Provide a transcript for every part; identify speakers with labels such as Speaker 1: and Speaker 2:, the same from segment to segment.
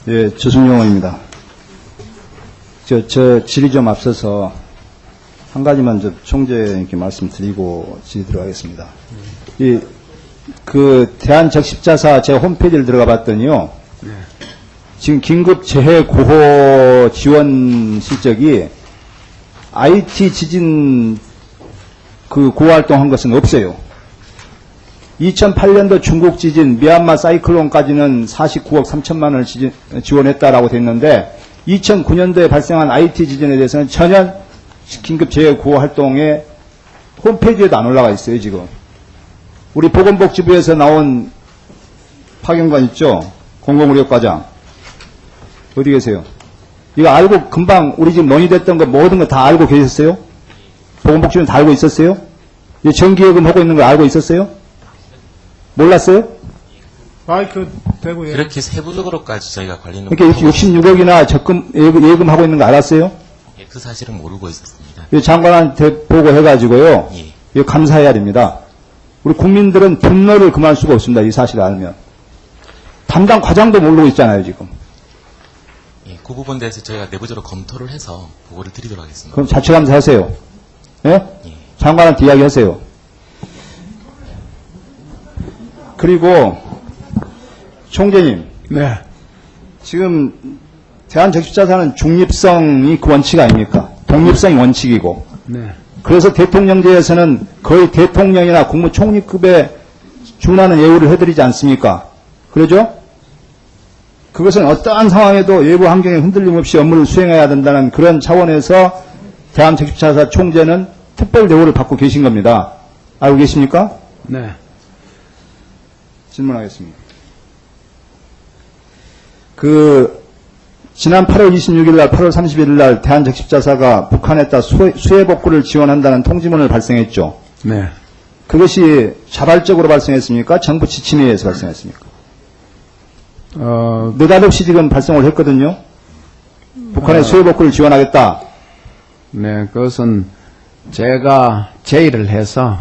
Speaker 1: 예, 조승용 의원입니다. 저 질의 좀 앞서서 한 가지만 총재님께 말씀드리고 질의 들어가겠습니다. 대한적십자사 제 홈페이지를 들어가 봤더니요.
Speaker 2: 네.
Speaker 1: 지금 긴급 재해 구호 지원 실적이 IT 지진 구호 활동한 것은 없어요. 2008년도 중국 지진, 미얀마 사이클론까지는 49억 3천만 원을 지원했다라고 됐는데 2009년도에 발생한 IT 지진에 대해서는 전혀 긴급 재해 구호 활동에 홈페이지에도 안 올라가 있어요, 지금. 우리 보건복지부에서 나온 파견관 있죠? 공공의료과장. 어디 계세요? 이거 알고 금방 우리 지금 논의됐던 거 모든 거 다 알고 계셨어요? 보건복지부는 다 알고 있었어요? 정기예금 하고 있는 거 알고 있었어요? 몰랐어요?
Speaker 2: 마이크 대고 예.
Speaker 3: 이렇게 세부적으로까지 저희가 관리는
Speaker 1: 그러니까 66억이나 적금 예금하고 있는 거 알았어요?
Speaker 3: 예, 그 사실은 모르고 있었습니다.
Speaker 1: 장관한테 보고해가지고요.
Speaker 3: 예.
Speaker 1: 이거 감사해야 됩니다. 우리 국민들은 분노를 금할 수가 없습니다. 이 사실을 알면. 담당 과장도 모르고 있잖아요, 지금.
Speaker 3: 예, 그 부분에 대해서 저희가 내부적으로 검토를 해서 보고를 드리도록 하겠습니다.
Speaker 1: 그럼 자체감사 하세요. 예?
Speaker 3: 예.
Speaker 1: 장관한테 이야기하세요. 그리고 총재님.
Speaker 2: 네.
Speaker 1: 지금 대한적십자사는 중립성이 그 원칙 아닙니까? 독립성이 원칙이고.
Speaker 2: 네.
Speaker 1: 그래서 대통령제에서는 거의 대통령이나 국무총리급에 준하는 예우를 해드리지 않습니까? 그러죠? 그것은 어떠한 상황에도 외부 환경에 흔들림 없이 업무를 수행해야 된다는 그런 차원에서 대한적십자사 총재는 특별 대우를 받고 계신 겁니다. 알고 계십니까?
Speaker 2: 네.
Speaker 1: 질문하겠습니다. 지난 8월 26일 날, 8월 31일 날 대한적십자사가 북한에다 수해 복구를 지원한다는 통지문을 발생했죠.
Speaker 2: 네.
Speaker 1: 그것이 자발적으로 발생했습니까? 정부 지침에 의해서 발생했습니까? 느닷없이 지금 발생을 했거든요. 북한의 수해 복구를 지원하겠다.
Speaker 2: 네. 그것은 제가 제의를 해서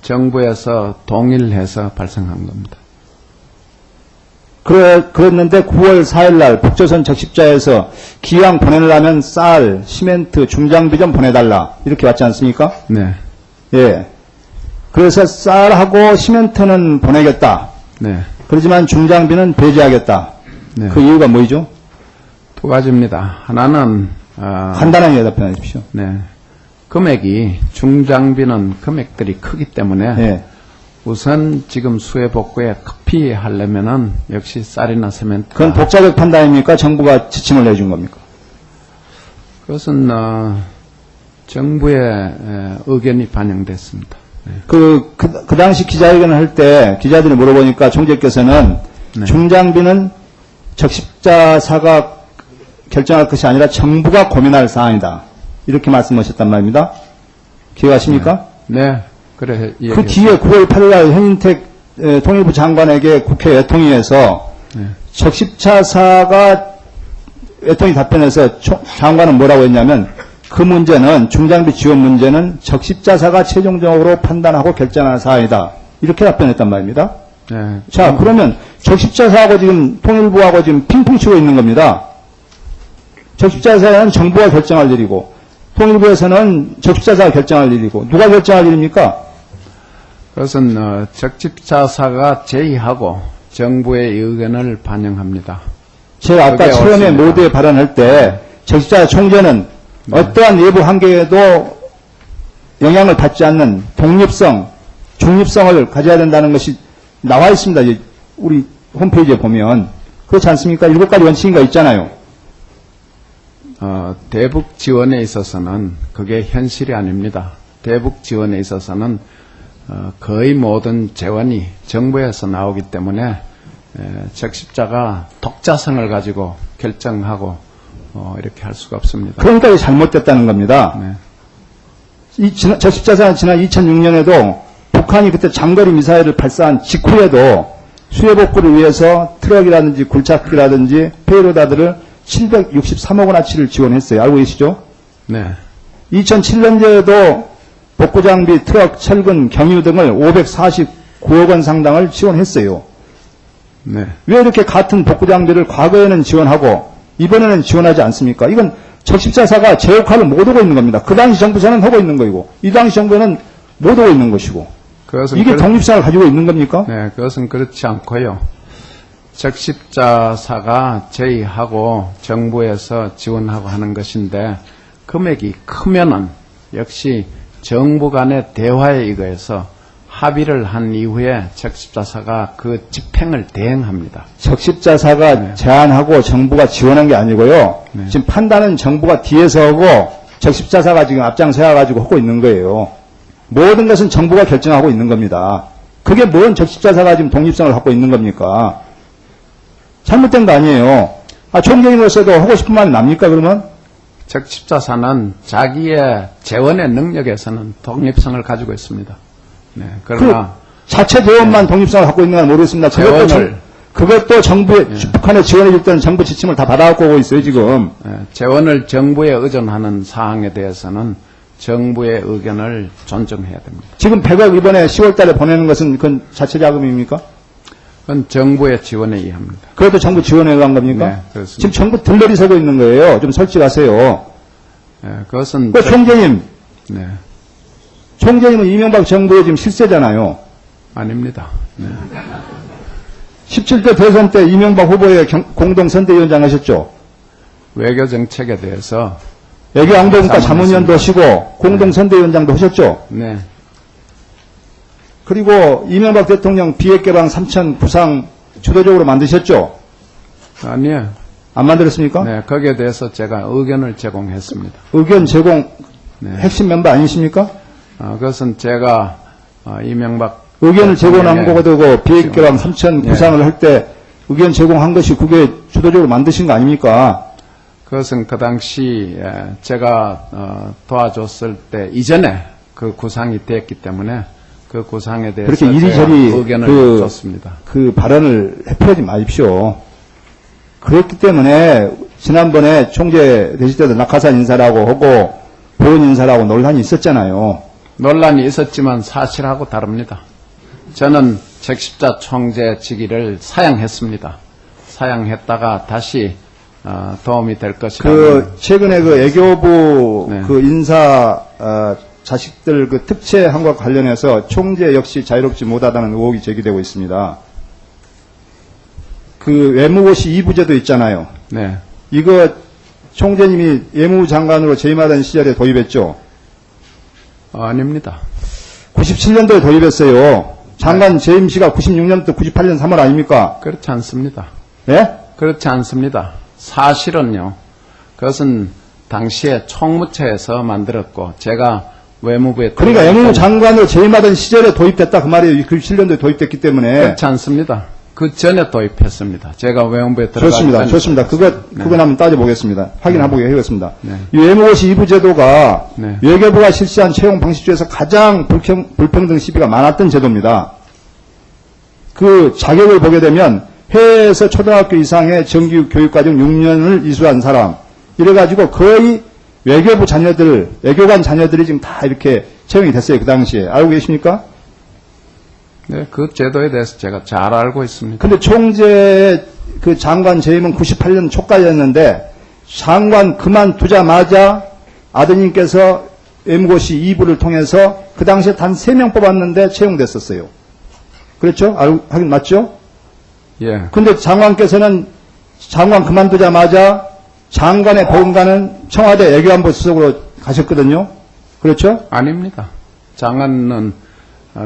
Speaker 2: 정부에서 동의해서 발생한 겁니다.
Speaker 1: 그랬는데 9월 4일 날 북조선 적십자에서 기왕 보내려면 쌀, 시멘트, 중장비 좀 보내달라. 이렇게 왔지 않습니까?
Speaker 2: 네.
Speaker 1: 예. 그래서 쌀하고 시멘트는 보내겠다.
Speaker 2: 네.
Speaker 1: 그렇지만 중장비는 배제하겠다.
Speaker 2: 네.
Speaker 1: 그 이유가 뭐죠?
Speaker 2: 두 가지입니다. 하나는
Speaker 1: 간단하게 답변해 주십시오.
Speaker 2: 네. 금액이 중장비는 금액들이 크기 때문에
Speaker 1: 예.
Speaker 2: 우선 지금 수해 복구에 급히 하려면은 역시 쌀이나 세멘트.
Speaker 1: 그건 독자적 판단입니까? 정부가 지침을 내준 겁니까?
Speaker 2: 그것은 정부의 의견이 반영됐습니다. 네.
Speaker 1: 그 당시 기자회견을 할 때 기자들이 물어보니까 총재께서는
Speaker 2: 네. 중장비는
Speaker 1: 적십자사가 결정할 것이 아니라 정부가 고민할 사안이다. 이렇게 말씀하셨단 말입니다. 기억하십니까?
Speaker 2: 네. 그래.
Speaker 1: 그 뒤에 9월 8일 날 현인택 통일부 장관에게 국회 외통위에서
Speaker 2: 네.
Speaker 1: 적십자사가 외통위 답변에서 장관은 뭐라고 했냐면 그 문제는 중장비 지원 문제는 적십자사가 최종적으로 판단하고 결정하는 사안이다. 이렇게 답변했단 말입니다.
Speaker 2: 네.
Speaker 1: 자, 그러면 적십자사하고 지금 통일부하고 지금 핑퐁 치고 있는 겁니다. 적십자사는 정부가 결정할 일이고 통일부에서는 적십자사가 결정할 일이고 누가 결정할 일입니까?
Speaker 2: 그것은 적십자사가 제의하고 정부의 의견을 반영합니다.
Speaker 1: 제가 아까 처음에 모두에 발언할 때 적십자사 총재는
Speaker 2: 네.
Speaker 1: 어떠한 내부 한계에도 영향을 받지 않는 독립성, 중립성을 가져야 된다는 것이 나와 있습니다. 우리 홈페이지에 보면. 그렇지 않습니까? 7가지 원칙인가 있잖아요.
Speaker 2: 대북 지원에 있어서는 그게 현실이 아닙니다. 대북 지원에 있어서는 거의 모든 재원이 정부에서 나오기 때문에 적십자가 독자성을 가지고 결정하고 이렇게 할 수가 없습니다.
Speaker 1: 그러니까 이게 잘못됐다는 겁니다.
Speaker 2: 네.
Speaker 1: 적십자사는 지난 2006년에도 북한이 그때 장거리 미사일을 발사한 직후에도 수해 복구를 위해서 트럭이라든지 굴착기라든지 페이로다들을 763억 원어치를 지원했어요. 알고 계시죠?
Speaker 2: 네.
Speaker 1: 2007년도에도 복구 장비, 트럭, 철근, 경유 등을 549억 원 상당을 지원했어요.
Speaker 2: 네.
Speaker 1: 왜 이렇게 같은 복구 장비를 과거에는 지원하고 이번에는 지원하지 않습니까? 이건 적십자사가 제 역할을 못 하고 있는 겁니다. 그 당시 정부에서는 하고 있는 거이고 이 당시 정부에는 못 하고 있는 것이고
Speaker 2: 그것은
Speaker 1: 이게 독립성을 가지고 있는 겁니까?
Speaker 2: 네, 그것은 그렇지 않고요. 적십자사가 제의하고 정부에서 지원하고 하는 것인데 금액이 크면은 역시 정부 간의 대화에 의해서 합의를 한 이후에 적십자사가 그 집행을 대행합니다.
Speaker 1: 적십자사가 제안하고 정부가 지원한 게 아니고요.
Speaker 2: 네.
Speaker 1: 지금 판단은 정부가 뒤에서 하고 적십자사가 지금 앞장서야 가지고 하고 있는 거예요. 모든 것은 정부가 결정하고 있는 겁니다. 그게 뭔 적십자사가 지금 독립성을 갖고 있는 겁니까? 잘못된 거 아니에요. 총재님으로서도 하고 싶은 말이 납니까 그러면?
Speaker 2: 적십자사는 자기의 재원의 능력에서는 독립성을 가지고 있습니다. 네, 그러나
Speaker 1: 자체 재원만 독립성을 갖고 있는 건 모르겠습니다. 그것도 정부의 북한에 지원해 줄 때는 정부 지침을 다 받아갖고 오고 있어요 지금.
Speaker 2: 재원을 정부에 의존하는 사항에 대해서는 정부의 의견을 존중해야 됩니다.
Speaker 1: 지금 100억 이번에 10월 달에 보내는 것은 그건 자체 자금입니까?
Speaker 2: 그건 정부의 지원에 의합니다.
Speaker 1: 그것도 정부 지원에 의한 겁니까?
Speaker 2: 네, 그렇습니다.
Speaker 1: 지금 정부 들러리 서고 있는 거예요. 좀 솔직하세요.
Speaker 2: 그것은
Speaker 1: 총재님,
Speaker 2: 네,
Speaker 1: 총재님은 이명박 정부의 지금 실세잖아요.
Speaker 2: 아닙니다. 네.
Speaker 1: 17대 대선 때 이명박 후보의 공동선대위원장 하셨죠?
Speaker 2: 외교 정책에 대해서
Speaker 1: 외교안보국가 자문위원도 하시고 공동선대위원장도 하셨죠?
Speaker 2: 네,
Speaker 1: 그리고 이명박 대통령 비핵개방 3천 구상 주도적으로 만드셨죠?
Speaker 2: 아니요.
Speaker 1: 안 만들었습니까?
Speaker 2: 네, 거기에 대해서 제가 의견을 제공했습니다.
Speaker 1: 의견 제공
Speaker 2: 네.
Speaker 1: 핵심 멤버 아니십니까?
Speaker 2: 그것은 제가 이명박
Speaker 1: 의견을 제공한 거고 비핵개방 3천
Speaker 2: 네.
Speaker 1: 구상을 할 때 의견 제공한 것이 그게 주도적으로 만드신 거 아닙니까?
Speaker 2: 그것은 그 당시 제가 도와줬을 때 이전에 그 구상이 됐기 때문에 그 구상에 대해서
Speaker 1: 그렇게 이리저리
Speaker 2: 제가 의견을 줬습니다.
Speaker 1: 그 발언을 해프하지 마십시오. 그렇기 때문에 지난번에 총재 되실 때도 낙하산 인사라고 하고 보훈 인사라고 논란이 있었잖아요.
Speaker 2: 논란이 있었지만 사실하고 다릅니다. 저는 적십자 총재직위를 사양했습니다. 사양했다가 다시 도움이 될 것이라.
Speaker 1: 최근에 그 애교부
Speaker 2: 네.
Speaker 1: 그 인사 자식들 그 특채한 것과 관련해서 총재 역시 자유롭지 못하다는 의혹이 제기되고 있습니다. 그 외무고시 2부제도 있잖아요.
Speaker 2: 네,
Speaker 1: 이거 총재님이 예무장관으로 재임하던 시절에 도입했죠.
Speaker 2: 아닙니다.
Speaker 1: 97년도에 도입했어요. 장관 재임 시가 96년부터 98년 3월 아닙니까?
Speaker 2: 그렇지 않습니다.
Speaker 1: 예?
Speaker 2: 그렇지 않습니다. 사실은요. 그것은 당시에 총무처에서 만들었고 제가 외무부에
Speaker 1: 그러니까 외무장관으로 재임하던 시절에 도입됐다 그 말이에요. 97년도에 도입됐기 때문에.
Speaker 2: 그렇지 않습니다. 그 전에 도입했습니다. 제가 외무부에 들어가기
Speaker 1: 좋습니다.
Speaker 2: 전에
Speaker 1: 좋습니다.
Speaker 2: 도입했습니다.
Speaker 1: 그건 한번 따져보겠습니다. 확인해보게 하겠습니다.
Speaker 2: 네.
Speaker 1: 이 외무고시 2부 제도가
Speaker 2: 네.
Speaker 1: 외교부가 실시한 채용 방식 중에서 가장 불평등 시비가 많았던 제도입니다. 그 자격을 보게 되면 해외에서 초등학교 이상의 정규 교육과정 6년을 이수한 사람 이래가지고 거의 외교부 자녀들, 외교관 자녀들이 지금 다 이렇게 채용이 됐어요. 그 당시에. 알고 계십니까?
Speaker 2: 네, 그 제도에 대해서 제가 잘 알고 있습니다.
Speaker 1: 근데 총재 그 장관 재임은 98년 초까지였는데 장관 그만두자마자 아드님께서 외무고시 2부를 통해서 그 당시에 단 3명 뽑았는데 채용됐었어요. 그렇죠? 하긴 맞죠?
Speaker 2: 예,
Speaker 1: 근데 장관께서는 장관 그만두자마자 장관의 보험가는 청와대 외교안보 수석으로 가셨거든요. 그렇죠?
Speaker 2: 아닙니다. 장관은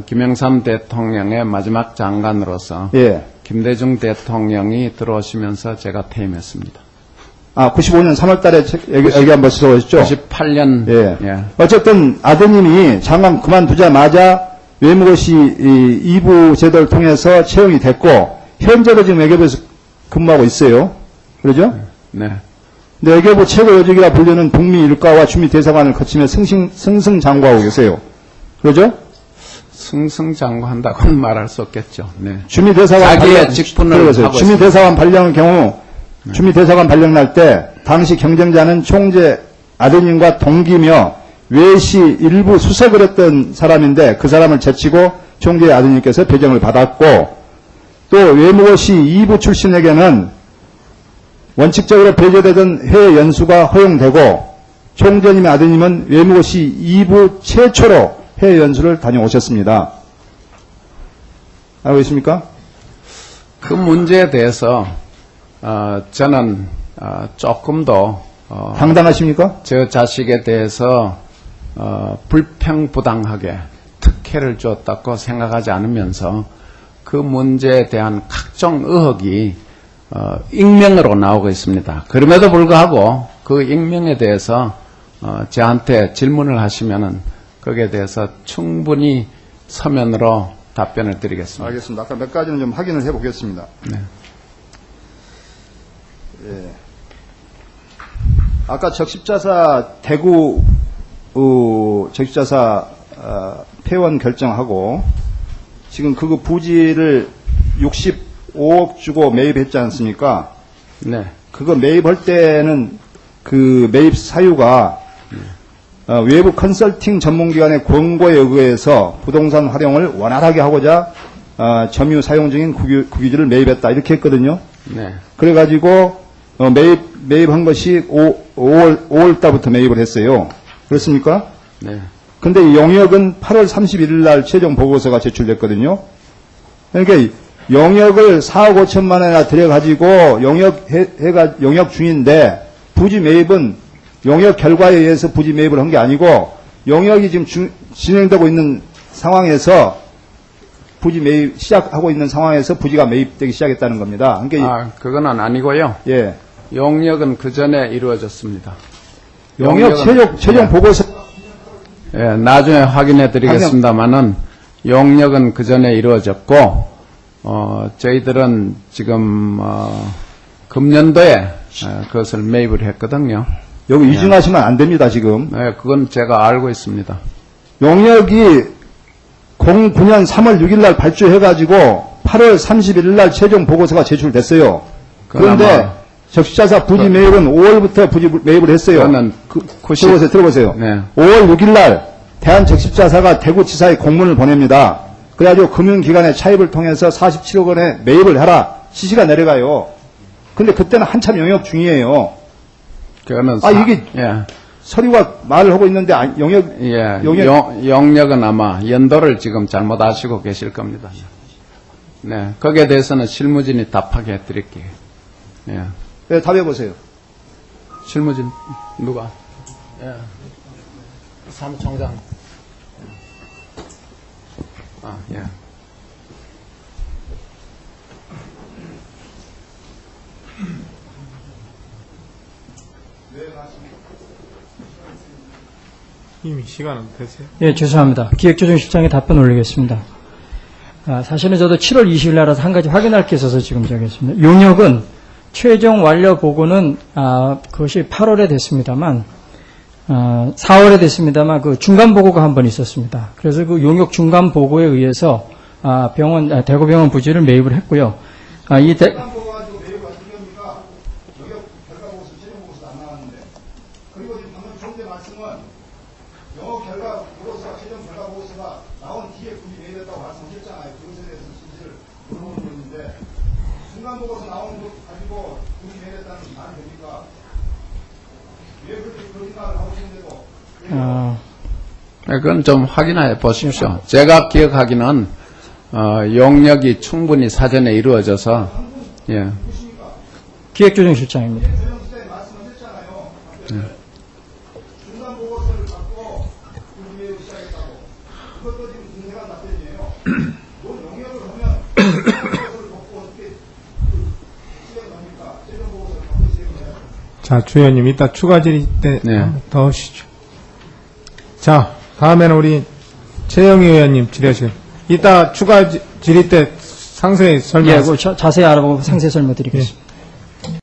Speaker 2: 김영삼 대통령의 마지막 장관으로서
Speaker 1: 예.
Speaker 2: 김대중 대통령이 들어오시면서 제가 퇴임했습니다.
Speaker 1: 95년 3월 달에 외교안보 수석을 하셨죠?
Speaker 2: 98년
Speaker 1: 예. 어쨌든 아드님이 장관 그만두자마자 외무고시 2부 제도를 통해서 채용이 됐고 현재도 지금 외교부에서 근무하고 있어요. 그러죠?
Speaker 2: 네.
Speaker 1: 근데 외교부 최고 요직이라 불리는 북미 일가와 주미 대사관을 거치며 승승장구하고 계세요. 그러죠?
Speaker 2: 승승장구한다고는 말할 수 없겠죠. 네.
Speaker 1: 주미 대사관
Speaker 2: 자기의 직분을 하고
Speaker 1: 주미 대사관 발령의 경우 주미 대사관 발령 날 때 당시 경쟁자는 총재 아드님과 동기며 외시 일부 수석을 했던 사람인데 그 사람을 제치고 총재의 아드님께서 배정을 받았고 또 외무고시 2부 출신에게는 원칙적으로 배제되던 해외 연수가 허용되고 총재님의 아드님은 외무고시 2부 최초로 해외 연수를 다녀오셨습니다. 알고 있습니까?
Speaker 2: 그 문제에 대해서 저는 조금 더
Speaker 1: 당당하십니까?
Speaker 2: 저 자식에 대해서 불평부당하게 특혜를 줬다고 생각하지 않으면서 그 문제에 대한 각종 의혹이 익명으로 나오고 있습니다. 그럼에도 불구하고 그 익명에 대해서 저한테 질문을 하시면은 거기에 대해서 충분히 서면으로 답변을 드리겠습니다.
Speaker 1: 알겠습니다. 아까 몇 가지는 좀 확인을 해보겠습니다.
Speaker 2: 네.
Speaker 1: 예. 아까 적십자사 대구 적십자사 폐원 결정하고 지금 그 부지를 65억 주고 매입했지 않습니까?
Speaker 2: 네.
Speaker 1: 그거 매입할 때는 그 매입 사유가 외부 컨설팅 전문기관의 권고에 의해서 부동산 활용을 원활하게 하고자 점유 사용 중인 국유지를 매입했다 이렇게 했거든요.
Speaker 2: 네.
Speaker 1: 그래가지고 매입한 것이 5월 달부터 매입을 했어요. 그렇습니까?
Speaker 2: 네.
Speaker 1: 근데 영역은 8월 31일 날 최종 보고서가 제출됐거든요. 그러니까 영역을 4억 5천만 원이나 들여가지고 영역 중인데 부지 매입은 영역 결과에 의해서 부지 매입을 한 게 아니고 영역이 지금 진행되고 있는 상황에서 부지 매입 시작하고 있는 상황에서 부지가 매입되기 시작했다는 겁니다. 그러니까
Speaker 2: 그건 아니고요.
Speaker 1: 예.
Speaker 2: 용역은 그 전에 이루어졌습니다.
Speaker 1: 영역 최종
Speaker 2: 예.
Speaker 1: 보고서
Speaker 2: 예, 나중에 확인해 드리겠습니다만은 용역은 그 전에 이루어졌고 저희들은 지금 금년도에 그것을 매입을 했거든요.
Speaker 1: 여기 위증하시면 안 됩니다, 지금.
Speaker 2: 네, 그건 제가 알고 있습니다.
Speaker 1: 용역이 09년 3월 6일 날 발주해가지고 8월 31일 날 최종 보고서가 제출됐어요. 그런데 적십자사 부지 매입은 5월부터 부지 매입을 했어요.
Speaker 2: 그거는
Speaker 1: 들어보세요.
Speaker 2: 네.
Speaker 1: 5월 6일 날 대한적십자사가 대구지사에 공문을 보냅니다. 그래가지고 금융기관의 차입을 통해서 47억 원에 매입을 해라. 지시가 내려가요. 근데 그때는 한참 영역 중이에요.
Speaker 2: 그거는
Speaker 1: 이게
Speaker 2: 예.
Speaker 1: 서류가 말을 하고 있는데
Speaker 2: 영역은 아마 연도를 지금 잘못 아시고 계실 겁니다. 네, 거기에 대해서는 실무진이 답하게 해드릴게요. 예.
Speaker 1: 네, 답해보세요.
Speaker 2: 실무진 누가? 예. 사무총장. 예.
Speaker 4: 이미 시간은 되세요?
Speaker 5: 예, 죄송합니다. 기획조정실장에 답변 올리겠습니다. 사실은 저도 7월 20일 날라서 한 가지 확인할 게 있어서 지금 저기 했습니다. 용역은 최종 완료 보고는 그것이 8월에 됐습니다만 4월에 됐습니다만 그 중간 보고가 한 번 있었습니다. 그래서 그 용역 중간 보고에 의해서 대구병원 부지를 매입을 했고요.
Speaker 1: 중간 보고 가지고 매입을 하신 겁니까? 영역 결과 보고서 최종 보고서 안 나왔는데. 그리고 지금 방금 총재 말씀은 영역 결과 보고서 최종 결과 보고서가 나온 뒤에 부지 매입했다고 말씀하셨잖아요. 그것에 대해서 진실을 물어보는 것인데 중간 보고서 나온 것 가지고 부지 매입했다는 말이 됩니까? 왜 그렇게 거짓말을 하고 있는데도
Speaker 2: 그건 좀 확인해 보십시오. 제가 기억하기는 용역이 충분히 사전에 이루어져서 예.
Speaker 5: 기획조정실장입니다.
Speaker 1: 말씀하셨잖아요. 중간 보고서를 갖고 부지 매입을 시작했다고. 그것도 지금 분명한 답변이에요. 뭐 영역을 하면 보고서를 갖고 어떻게 시작을 합니까? 최종 보고서를 갖고 시작을 해야죠.
Speaker 4: 자, 주 의원님, 이따 추가 질의 때
Speaker 2: 네.
Speaker 4: 더 하시죠. 자, 다음에는 우리 최영희 의원님 질의하시겠습니다. 이따 추가 질의 때 상세히
Speaker 5: 예,
Speaker 4: 설명하세요.
Speaker 5: 자세히 알아보고 상세 설명 드리겠습니다.